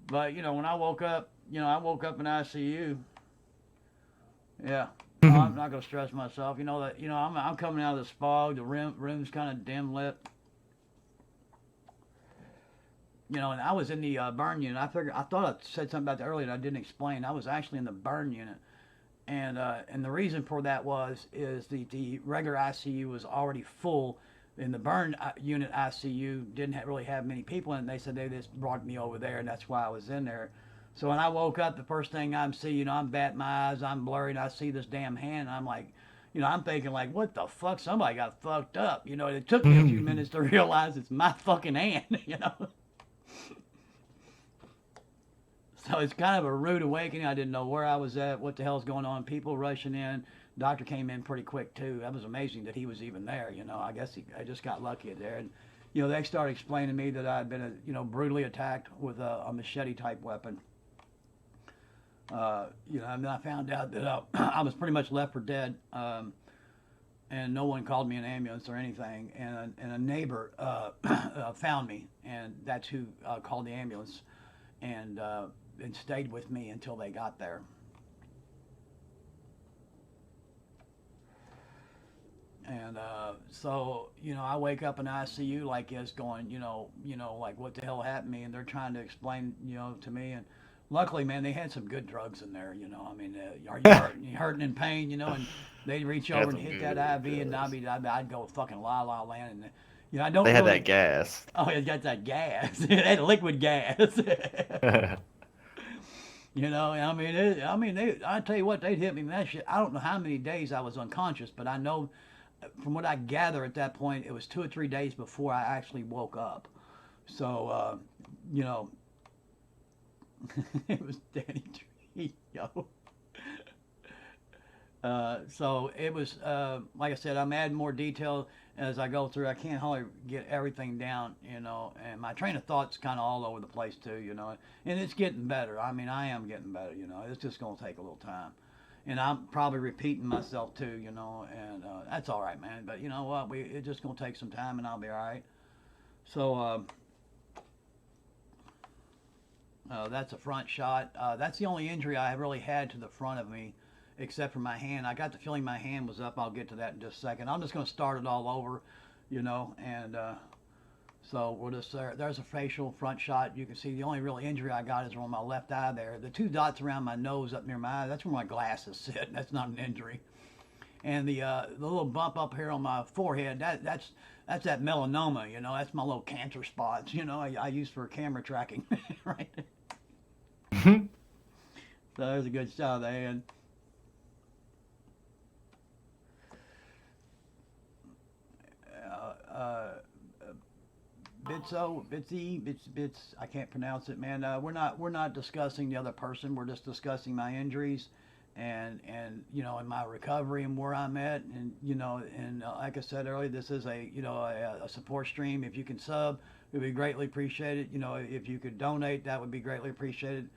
But when I woke up, I woke up in ICU. Yeah. Oh, I'm Mhm. not gonna stress myself. I'm coming out of the fog. The room's kind of dim lit. And I was in the burn unit. I thought I said something about that earlier that I didn't explain. I was actually in the burn unit, and the reason for that is the regular ICU was already full. In the burn unit ICU didn't really have many people in it. They said they just brought me over there, and that's why I was in there. So when I woke up, the first thing I'm seeing, I'm batting my eyes, I'm blurry, and I see this damn hand. And I'm like, I'm thinking like, what the fuck? Somebody got fucked up. It took me a few Mhm. minutes to realize it's my fucking hand. So it's kind of a rude awakening. I didn't know where I was at, what the hell's going on. People rushing in. Doctor came in pretty quick too. That was amazing that he was even there. I guess I just got lucky there. And they started explaining to me that I had been, brutally attacked with a machete type weapon. And then I found out that I was pretty much left for dead. And no one called me an ambulance or anything. And a neighbor found me, and that's who called the ambulance. And stayed with me until they got there. And so, I wake up in ICU like it's going, like what the hell happened to me, and they're trying to explain, to me. And luckily, man, they had some good drugs in there. I mean, are you hurting, in pain, and they reach over Had and some hit that good IV, and drugs. I'd go fucking la la land. And I don't They had that really. gas. Oh, it got that gas, that liquid gas. I tell you what, they'd hit me with that shit. I don't know how many days I was unconscious, but I know from what I gather at that point, it was 2 or 3 days before I actually woke up. So, you know, it was Danny Trujillo. So it was, like I said, I'm adding more detail as I go through. I can't hardly get everything down, and my train of thought's kind of all over the place too, and it's getting better. I mean, I am getting better, it's just going to take a little time. And I'm probably repeating myself too, and that's all right, man. But you know what? It's just going to take some time, and I'll be all right. So that's a front shot. That's the only injury I really had to the front of me, except for my hand. I got the feeling my hand was up. I'll get to that in just a second. I'm just going to start it all over, and so we'll just there's a facial front shot. You can see the only real injury I got is on my left eye there. The two dots around my nose up near my eye, that's where my glasses sit. That's not an injury. And the little bump up here on my forehead, that's that melanoma. That's my little cancer spots. I use for camera tracking, right? So there's a good shot of the hand. Uh, uh, Bits. I can't pronounce it, man. We're not discussing the other person. We're just discussing my injuries, and in my recovery and where I'm at, and like I said earlier, this is a support stream. If you can sub, it would be greatly appreciated. If you could donate, that would be greatly appreciated.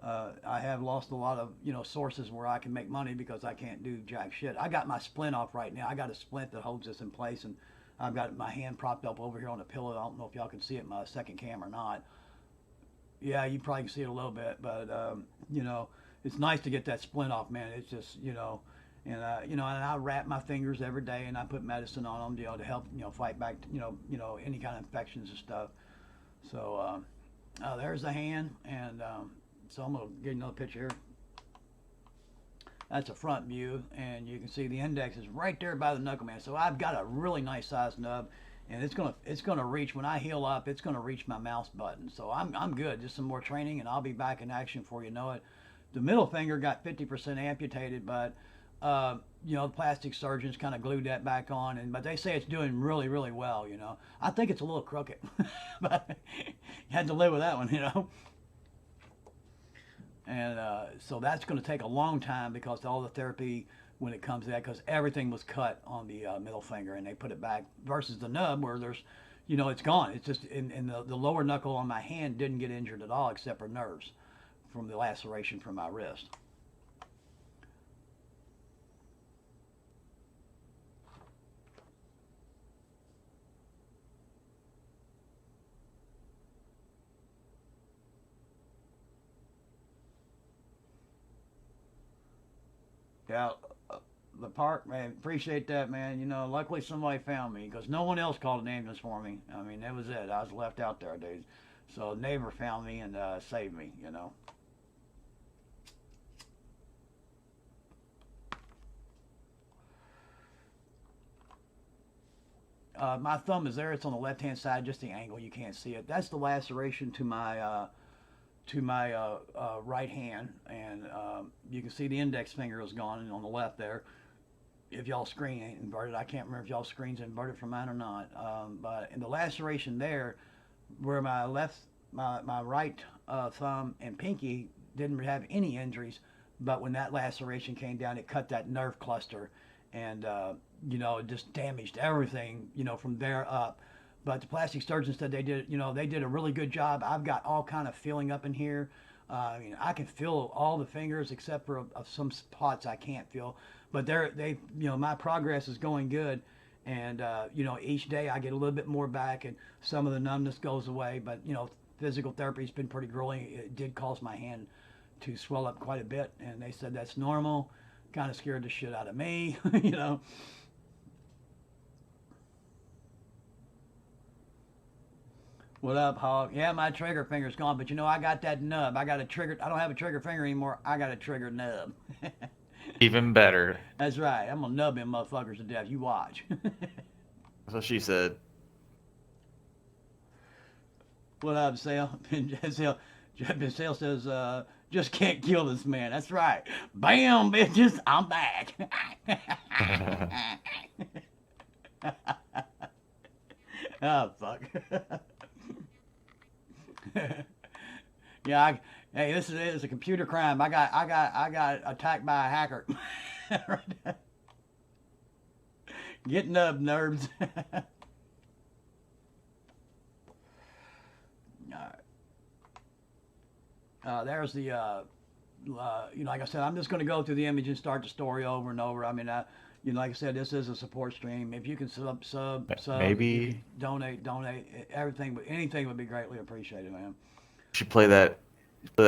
I have lost a lot of sources where I can make money because I can't do jack shit. I got my splint off right now. I got a splint that holds this in place, and I've got my hand propped up over here on a pillow. I don't know if y'all can see it in my second cam or not. Yeah, you probably can see it a little bit, but it's nice to get that splint off, man. It's just and I wrap my fingers every day, and I put medicine on them, to help fight back, any kind of infections and stuff. So there's the hand, and so I'm gonna get another picture here. That's a front view, and you can see the index is right there by the knuckle, man. So I've got a really nice sized nub, and it's gonna reach when I heal up. It's gonna reach my mouse button. So I'm good. Just some more training, and I'll be back in action before you know it. The middle finger got 50% amputated, but the plastic surgeons kind of glued that back on, but they say it's doing really, really well. I think it's a little crooked, but you had to live with that one. And so that's going to take a long time because all the therapy when it comes to that, because everything was cut on the middle finger and they put it back versus the nub where there's, it's gone. It's just in the lower knuckle on my hand didn't get injured at all except for nerves from the laceration from my wrist. Yeah, the park, man. Appreciate that, man. You know, luckily somebody found me because no one else called an ambulance for me. I mean, that was it. I was left out there, dude. So a neighbor found me and saved me. You know. My thumb is there. It's on the left-hand side, just the angle. You can't see it. That's the laceration to my right hand, and you can see the index finger is gone on the left there. If y'all screen ain't inverted, I can't remember if y'all screen's inverted from mine or not. But in the laceration there, where my right thumb and pinky didn't have any injuries, but when that laceration came down, it cut that nerve cluster, and it just damaged everything, from there up. But the plastic surgeon said they did a really good job. I've got all kind of feeling up in here. I can feel all the fingers except for some spots I can't feel. But my progress is going good, and each day I get a little bit more back, and some of the numbness goes away. But physical therapy's been pretty grueling. It did cause my hand to swell up quite a bit, and they said that's normal. Kind of scared the shit out of me, What up, Hog? Yeah, my trigger finger's gone, but I got that nub. I got a trigger. I don't have a trigger finger anymore. I got a trigger nub. Even better. That's right. I'm gonna nub them motherfuckers to death. You watch. That's what she said. What up, Sale? Sale says, just can't kill this man. That's right. Bam, bitches. I'm back. Oh, fuck. Yeah, hey, this is a computer crime. I got attacked by a hacker. Getting up, nerds. All right. There's the, like I said, I'm just going to go through the image and start the story over and over. I mean, like I said, this is a support stream. If you can sub, if you can Maybe donate, everything, but anything would be greatly appreciated, man. she play that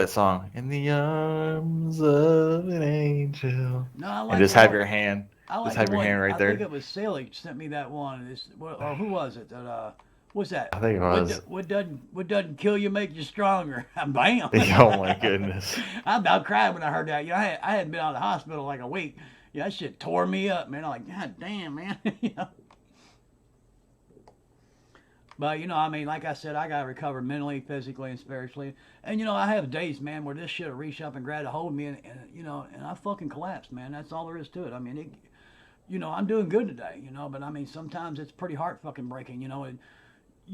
song in the arms of an angel, No, I and like just the have one. your hand, I just like the have your one. hand right I think there. it was Selig sent me that one. Or who was it? What's that? I think it was. What doesn't kill you make you stronger? Bam! Oh my goodness. I about cried when I heard that. I hadn't been out of the hospital like a week. Yeah, that shit tore me up, man. I'm like, God damn, man. But I mean, like I said, I gotta recover mentally, physically, and spiritually. And I have days, man, where this shit will reach up and grab a hold of me, and I fucking collapse, man. That's all there is to it. I mean, I'm doing good today, but I mean, sometimes it's pretty heart fucking breaking, and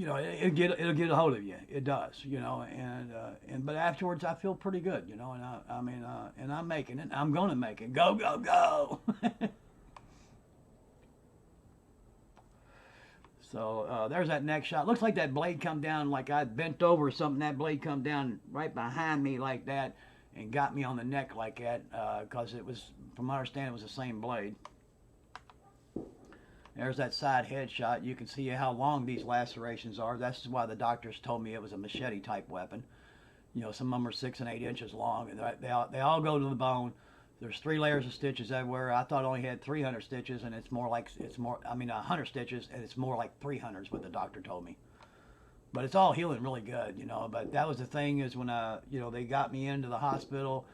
it'll get a hold of you. It does, and but afterwards I feel pretty good, and I mean, and I'm making it. I'm gonna make it. Go, go, go. So there's that next shot. Looks like that blade come down like I bent over or something. That blade come down right behind me like that and got me on the neck like that because it was, from my understanding, it was the same blade. There's that side head shot. You can see how long these lacerations are. That's why the doctors told me it was a machete type weapon. Some of them are 6 and 8 inches long, and they all go to the bone. There's 3 layers of stitches everywhere. I thought it only had 300 stitches, and I mean 100 stitches, and it's more like 300 is what the doctor told me. But it's all healing really good, But that was the thing is when they got me into the hospital,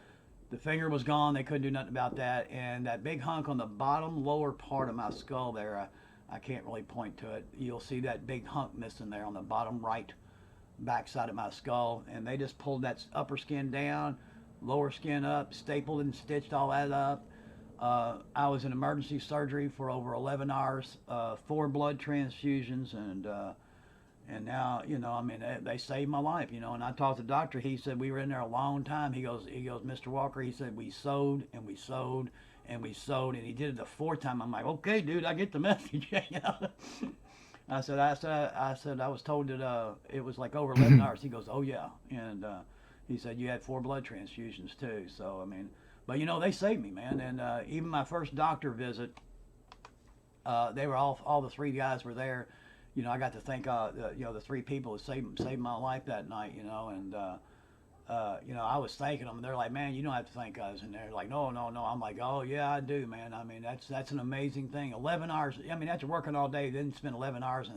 the finger was gone. They couldn't do nothing about that, and that big hunk on the bottom lower part of my skull there, I can't really point to it. You'll see that big hunk missing there on the bottom right backside of my skull, and they just pulled that upper skin down, lower skin up, stapled and stitched all that up. I was in emergency surgery for over 11 hours, 4 blood transfusions, and now I mean they saved my life, And I talked to the doctor. He said we were in there a long time. He goes, Mr. Walker. He said we sewed and we sewed and we sewed, and he did it the 4th time. I'm like, okay, dude, I get the message. I said I was told that it was like over 11 hours. He goes, oh yeah, and he said you had 4 blood transfusions too. So I mean, but they saved me, man. And even my first doctor visit, they were all the 3 guys were there. I got to thank the 3 people that saved my life that night, and You know, I was thanking them, and they're like, "Man, you don't have to thank us." And they're like, "No, no, no." I'm like, "Oh yeah, I do, man. I mean, that's an amazing thing. 11 hours. I mean, after working all day, then spend 11 hours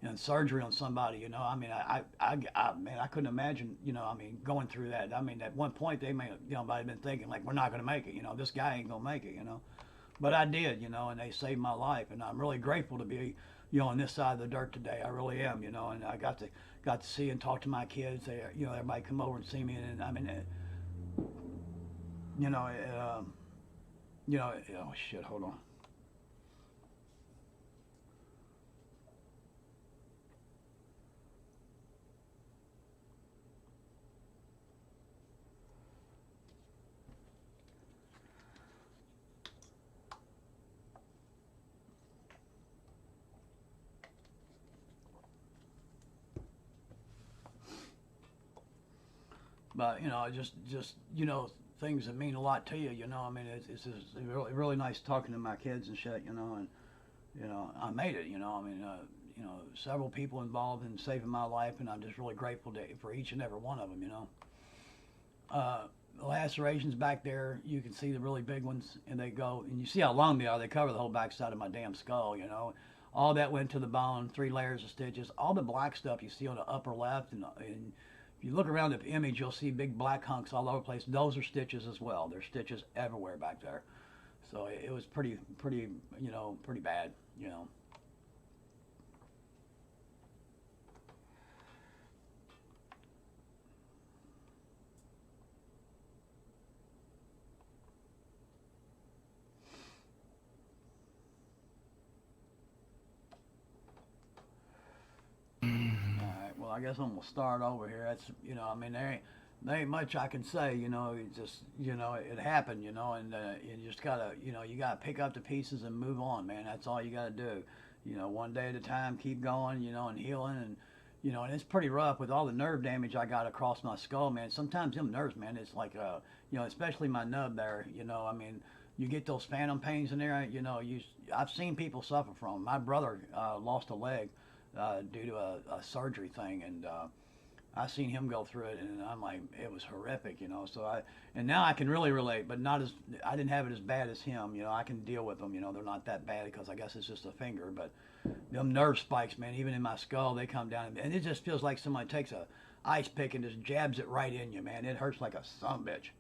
in surgery on somebody. You know, I mean, man, I couldn't imagine. You know, I mean, going through that. I mean, at one point they may, you know, might have been thinking like, we're not going to make it. You know, this guy ain't going to make it. You know, but I did. You know, and they saved my life, and I'm really grateful to be, you know, on this side of the dirt today. I really am. You know, and I got to see and talk to my kids. They, you know, everybody come over and see me, and I mean, you know, you know, oh shit, hold on. But you know, just you know, things that mean a lot to you. You know, I mean, it's just really nice talking to my kids and shit. You know, and you know, I made it. You know, I mean, you know, several people involved in saving my life, and I'm just really grateful for each and every one of them. You know, the lacerations back there, you can see the really big ones, and they go, and you see how long they are. They cover the whole backside of my damn skull. You know, all that went to the bone, 3 layers of stitches. All the black stuff you see on the upper left, and if you look around the image, you'll see big black hunks all over the place. Those are stitches as well. There's stitches everywhere back there. So it was pretty, you know, pretty bad, you know. All right. Well, I guess I'm gonna start over here. That's, you know, I mean, there ain't much I can say. You know, it just, you know, it happened. You know, and you just gotta, you know, you gotta pick up the pieces and move on, man. That's all you gotta do. You know, one day at a time, keep going. You know, and healing, and you know, and it's pretty rough with all the nerve damage I got across my skull, man. Sometimes them nerves, man, it's like, you know, especially my nub there. You know, I mean, you get those phantom pains in there. You know, I've seen people suffer from 'em. My brother lost a leg due to a surgery thing, and I seen him go through it, and I'm like, it was horrific, you know. And now I can really relate, but not as I didn't have it as bad as him, you know. I can deal with them, you know. They're not that bad because I guess it's just a finger, but them nerve spikes, man, even in my skull, they come down, and it just feels like somebody takes a ice pick and just jabs it right in you, man. It hurts like a son bitch.